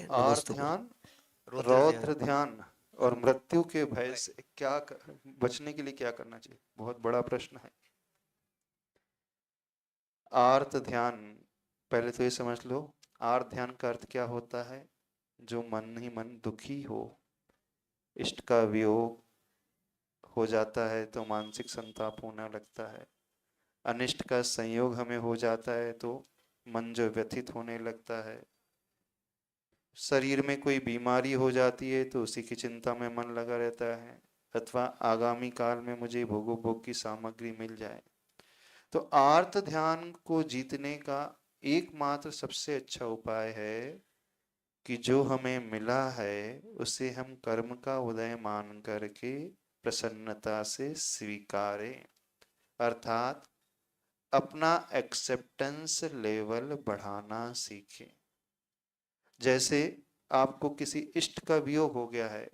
आर्त नमस्तु ध्यान, रुद्र ध्यान। रौद्र ध्यान और मृत्यु के भय से बचने के लिए क्या करना चाहिए? बहुत बड़ा प्रश्न है। आर्त ध्यान, पहले तो ये समझ लो, आर्त ध्यान का अर्थ क्या होता है? जो मन ही मन दुखी हो, इष्ट का वियोग हो जाता है तो मानसिक संताप होने लगता है, अनिष्ट का संयोग हमें हो जाता है तो मन जो व्यथित होने लगता है, शरीर में कोई बीमारी हो जाती है तो उसी की चिंता में मन लगा रहता है, अथवा आगामी काल में मुझे भोग की सामग्री मिल जाए। तो आर्त ध्यान को जीतने का एकमात्र सबसे अच्छा उपाय है कि जो हमें मिला है उसे हम कर्म का उदय मान करके प्रसन्नता से स्वीकारें, अर्थात अपना एक्सेप्टेंस लेवल बढ़ाना सीखें। जैसे आपको किसी इष्ट का वियोग हो गया है,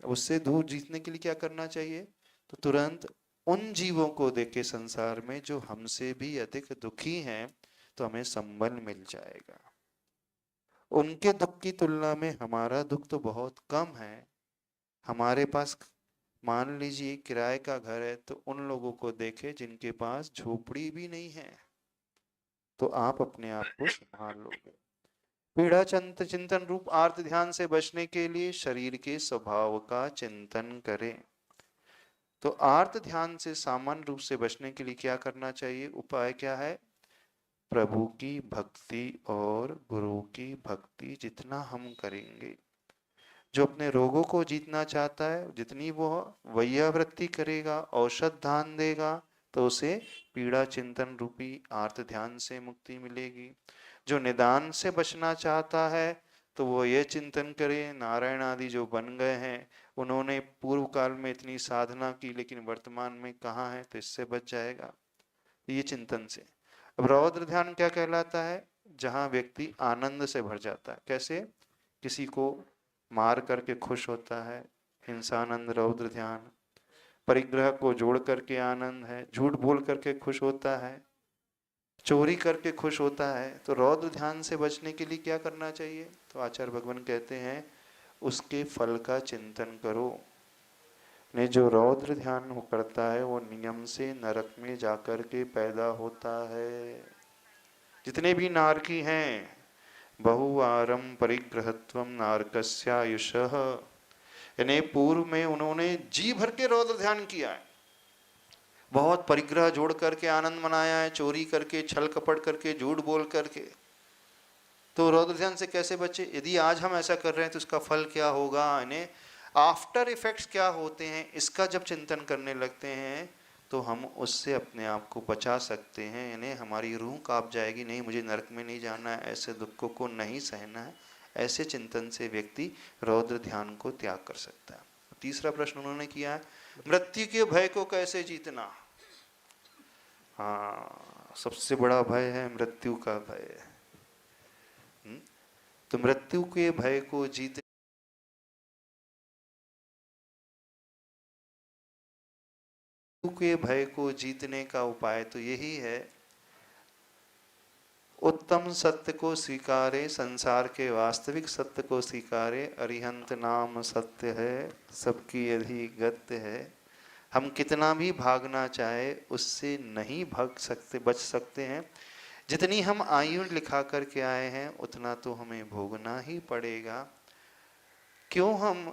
उससे दूर जीतने के लिए क्या करना चाहिए? तो तुरंत उन जीवों को देखे संसार में जो हमसे भी अधिक दुखी हैं, तो हमें संबल मिल जाएगा। उनके दुख की तुलना में हमारा दुख तो बहुत कम है। हमारे पास, मान लीजिए किराए का घर है, तो उन लोगों को देखे जिनके पास झोपड़ी भी नहीं है, तो आप अपने आप को संभाल लोगे। पीड़ा चिंतन रूप आर्त ध्यान से बचने के लिए शरीर के स्वभाव का चिंतन करें। तो आर्त ध्यान से सामान्य रूप से बचने के लिए क्या करना चाहिए? उपाय क्या है? प्रभु की भक्ति और गुरु की भक्ति जितना हम करेंगे, जो अपने रोगों को जीतना चाहता है, जितनी वो वैयावृत्ति करेगा, औषध दान देगा, तो उसे पीड़ा चिंतन रूपी आर्त ध्यान से मुक्ति मिलेगी। जो निदान से बचना चाहता है, तो वो ये चिंतन करे, नारायण आदि जो बन गए हैं, उन्होंने पूर्व काल में इतनी साधना की, लेकिन वर्तमान में कहाँ है, तो इससे बच जाएगा, ये चिंतन से। अब रौद्र ध्यान क्या कहलाता है? जहाँ व्यक्ति आनंद से भर जाता है। कैसे? किसी को मार करके खुश होता है, हिंसानंद रौद्र ध्यान। परिग्रह को जोड़ करके आनंद है, झूठ बोल करके खुश होता है, चोरी करके खुश होता है। तो रौद्र ध्यान से बचने के लिए क्या करना चाहिए? तो आचार्य भगवान कहते हैं, उसके फल का चिंतन करो। ने जो रौद्र ध्यान वो करता है, वो नियम से नरक में जाकर के पैदा होता है। जितने भी नारकी हैं, बहुवारम परिग्रहत्वम नारकस्यायुषः, यानी पूर्व में उन्होंने जी भर के रौद्र ध्यान किया है, बहुत परिग्रह जोड़ करके आनंद मनाया है, चोरी करके, छल कपट करके, झूठ बोल करके। तो रौद्र ध्यान से कैसे बचे? यदि आज हम ऐसा कर रहे हैं तो इसका फल क्या होगा, यानी आफ्टर इफेक्ट्स क्या होते हैं, इसका जब चिंतन करने लगते हैं तो हम उससे अपने आप को बचा सकते हैं। यानी हमारी रूह कांप जाएगी, नहीं मुझे नरक में नहीं जाना है, ऐसे दुखों को नहीं सहना है। ऐसे चिंतन से व्यक्ति रौद्र ध्यान को त्याग कर सकता है। तीसरा प्रश्न उन्होंने किया है, मृत्यु के भय को कैसे जीतना? हाँ, सबसे बड़ा भय है मृत्यु का भय। तो मृत्यु के भय को जीतने के भय को जीतने का उपाय तो यही है, उत्तम सत्य को स्वीकारे, संसार के वास्तविक सत्य को स्वीकारे। अरिहंत नाम सत्य है, सबकी अधिगत्य है। हम कितना भी भागना चाहे उससे नहीं भाग सकते, बच सकते हैं। जितनी हम आयु लिखा करके आए हैं उतना तो हमें भोगना ही पड़ेगा। क्यों हम